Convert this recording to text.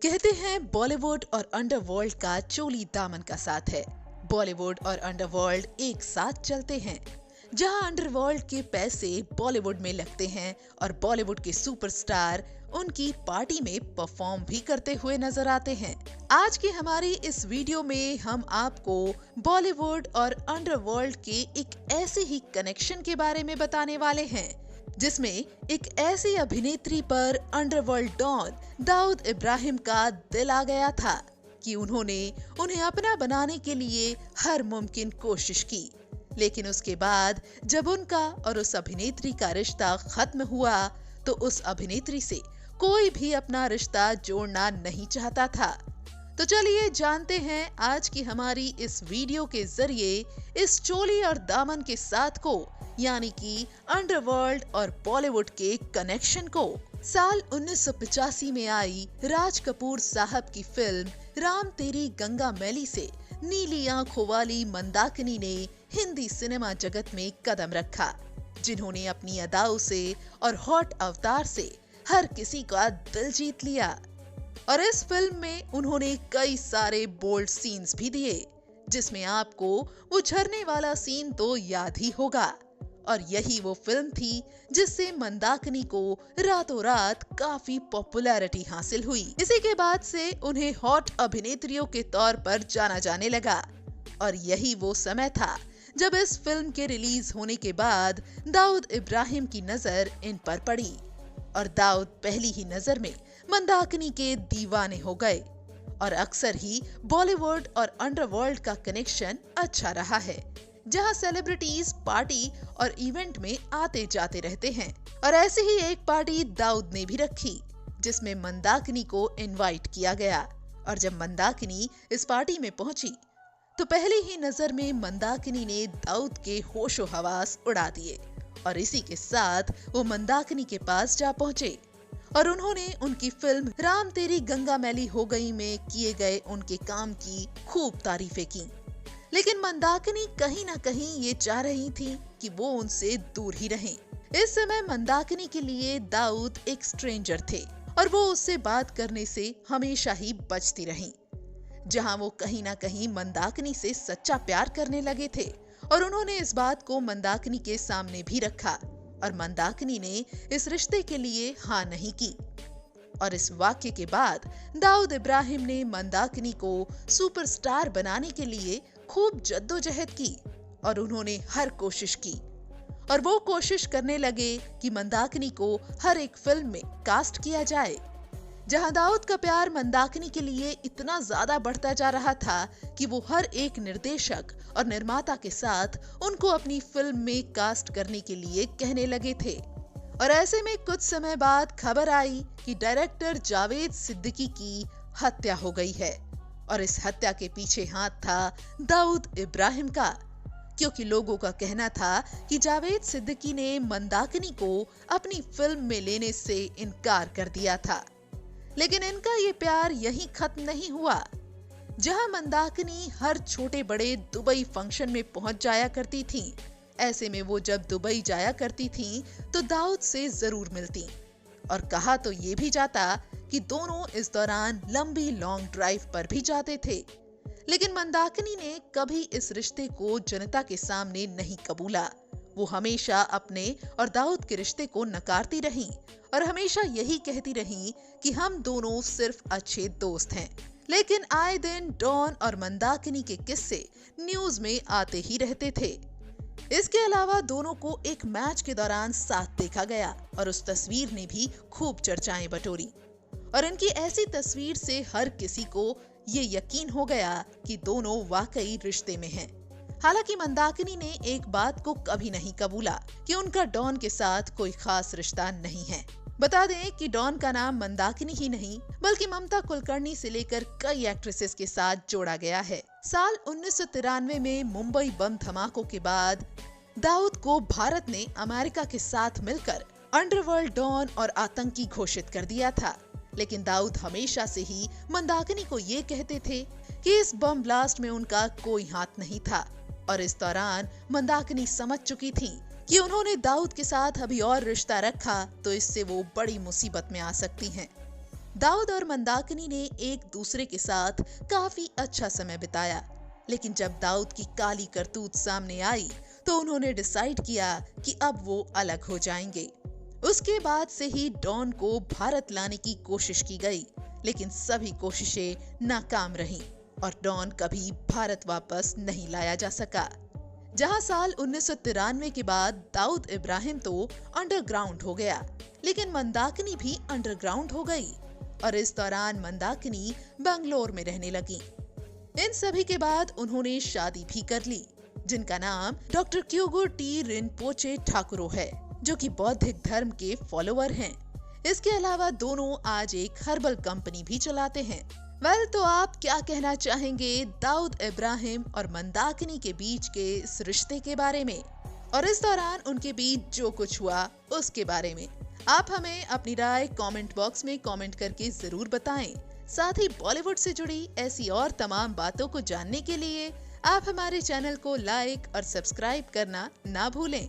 कहते हैं बॉलीवुड और अंडरवर्ल्ड का चोली दामन का साथ है। बॉलीवुड और अंडरवर्ल्ड एक साथ चलते हैं। जहां अंडरवर्ल्ड के पैसे बॉलीवुड में लगते हैं और बॉलीवुड के सुपरस्टार उनकी पार्टी में परफॉर्म भी करते हुए नजर आते हैं। आज की हमारी इस वीडियो में हम आपको बॉलीवुड और अंडरवर्ल्ड के एक ऐसे ही कनेक्शन के बारे में बताने वाले हैं जिसमें एक ऐसी अभिनेत्री पर अंडरवर्ल्ड डॉन दाऊद इब्राहिम का दिल आ गया था कि उन्होंने उन्हें अपना बनाने के लिए हर मुमकिन कोशिश की। लेकिन उसके बाद जब उनका और उस अभिनेत्री का रिश्ता खत्म हुआ तो उस अभिनेत्री से कोई भी अपना रिश्ता जोड़ना नहीं चाहता था। तो चलिए जानते हैं आज की हमारी इस वीडियो के जरिए इस चोली और दामन के साथ को, यानी कि अंडरवर्ल्ड और बॉलीवुड के कनेक्शन को। साल 1985 में आई राज कपूर साहब की फिल्म राम तेरी गंगा मैली से नीली आंखों वाली मंदाकिनी ने हिंदी सिनेमा जगत में कदम रखा, जिन्होंने अपनी अदाओं से और हॉट अवतार से हर किसी का दिल जीत लिया। और इस फिल्म में उन्होंने कई सारे बोल्ड सीन्स भी दिए, जिसमें आपको वो झरने वाला सीन तो याद ही होगा। और यही वो फिल्म थी जिससे मंदाकिनी को रातों रात काफी पॉपुलैरिटी हासिल हुई। इसी के बाद से उन्हें हॉट अभिनेत्रियों के तौर पर जाना जाने लगा। और यही वो समय था जब इस फिल्म के रिलीज होने के बाद दाऊद इब्राहिम की नजर इन पर पड़ी और दाऊद पहली ही नजर में मंदाकिनी के दीवाने हो गए। और अक्सर ही बॉलीवुड और अंडरवर्ल्ड का कनेक्शन अच्छा रहा है, जहां सेलिब्रिटीज पार्टी और इवेंट में आते जाते रहते हैं। और ऐसे ही एक पार्टी दाऊद ने भी रखी जिसमें मंदाकिनी को इनवाइट किया गया। और जब मंदाकिनी इस पार्टी में पहुंची तो पहली ही नजर में मंदाकिनी ने दाऊद के होशो हवास उड़ा दिए। और इसी के साथ वो मंदाकिनी के पास जा पहुंचे और उन्होंने उनकी फिल्म राम तेरी गंगा मैली हो गई में किए गए उनके काम की खूब तारीफें की। लेकिन मंदाकिनी कहीं ना कहीं ये चाह रही थी कि वो उनसे दूर ही रहें। इस समय मंदाकिनी के लिए दाऊद एक स्ट्रेंजर थे और वो उससे बात करने से हमेशा ही बचती रहीं। जहां वो कहीं ना कहीं मंदाकिनी से सच्चा प्यार करने लगे थे और उन्होंने इस बात को मंदाकिनी के सामने भी रखा और मंदाकिनी ने इस रिश्ते के लिए हाँ नहीं की। और इस वाक्य के बाद दाऊद इब्राहिम ने मंदाकिनी को सुपरस्टार बनाने के लिए खूब जद्दोजहद की और उन्होंने हर कोशिश की। और वो कोशिश करने लगे कि मंदाकिनी को हर एक फिल्म में कास्ट किया जाए। जहां दाऊद का प्यार मंदाकिनी के लिए इतना ज्यादा बढ़ता जा रहा था कि वो हर एक निर्देशक और निर्माता के साथ उनको अपनी फिल्म में कास्ट करने के लिए कहने लगे थे। और ऐसे में कुछ समय बाद खबर आई कि डायरेक्टर जावेद सिद्दीकी की हत्या हो गई है। और इस हत्या के पीछे हाथ था दाऊद इब्राहिम का, क्योंकि लोगों का कहना था कि जावेद सिद्दीकी ने मंदाकिनी को अपनी फिल्म में लेने से इनकार कर दिया था। लेकिन इनका ये प्यार यहीं खत्म नहीं हुआ। जहां मंदाकिनी हर छोटे बड़े दुबई फंक्शन में पहुंच जाया करती थी, ऐसे में वो जब दुबई जाया करती थी तो दाऊद से जरूर मिलती। और कहा तो ये भी जाता कि दोनों इस दौरान लंबी लॉन्ग ड्राइव पर भी जाते थे। लेकिन मंदाकिनी ने कभी इस रिश्ते को जनता के सामने नहीं कबूला। वो हमेशा अपने और दाऊद के रिश्ते को नकारती रहीं और हमेशा यही कहती रहीं कि हम दोनों सिर्फ अच्छे दोस्त हैं। लेकिन आए दिन डॉन और मंदाकिनी के किस्से न्यूज में आते ही रहते थे। इसके अलावा दोनों को एक मैच के दौरान साथ देखा गया और उस तस्वीर ने भी खूब चर्चाएं बटोरी। और इनकी ऐसी तस्वीर से हर किसी को ये यकीन हो गया कि दोनों वाकई रिश्ते में हैं। हालांकि मंदाकिनी ने एक बात को कभी नहीं कबूला कि उनका डॉन के साथ कोई खास रिश्ता नहीं है। बता दें कि डॉन का नाम मंदाकिनी ही नहीं बल्कि ममता कुलकर्णी से लेकर कई एक्ट्रेसेस के साथ जोड़ा गया है। साल 1993 में मुंबई बम धमाकों के बाद दाऊद को भारत ने अमेरिका के साथ मिलकर अंडरवर्ल्ड डॉन और आतंकी घोषित कर दिया था। लेकिन दाऊद हमेशा से ही मंदाकिनी को ये कहते थे कि इस बम ब्लास्ट में उनका कोई हाथ नहीं था। और इस दौरान मंदाकिनी समझ चुकी थी कि उन्होंने दाऊद के साथ अभी और रिश्ता रखा तो इससे वो बड़ी मुसीबत में आ सकती हैं। दाऊद और मंदाकिनी ने एक दूसरे के साथ काफी अच्छा समय बिताया, लेकिन जब दाऊद की काली करतूत सामने आई तो उन्होंने डिसाइड किया कि अब वो अलग हो जाएंगे। उसके बाद से ही डॉन को भारत लाने की कोशिश की गई, लेकिन सभी कोशिशें नाकाम रहीं और डॉन कभी भारत वापस नहीं लाया जा सका। जहां साल 1993 के बाद दाऊद इब्राहिम तो अंडरग्राउंड हो गया, लेकिन मंदाकिनी भी अंडरग्राउंड हो गई और इस दौरान मंदाकिनी बंगलोर में रहने लगी। इन सभी के बाद उन्होंने शादी भी कर ली, जिनका नाम डॉक्टर क्योगो टी रिनपोचे ठाकुरो है, जो कि बौद्धिक धर्म के फॉलोअर हैं। इसके अलावा दोनों आज एक हर्बल कंपनी भी चलाते हैं। तो आप क्या कहना चाहेंगे दाऊद इब्राहिम और मंदाकिनी के बीच के इस रिश्ते के बारे में, और इस दौरान उनके बीच जो कुछ हुआ उसके बारे में? आप हमें अपनी राय कमेंट बॉक्स में कमेंट करके जरूर बताएं। साथ ही बॉलीवुड से जुड़ी ऐसी और तमाम बातों को जानने के लिए आप हमारे चैनल को लाइक और सब्सक्राइब करना ना भूलें।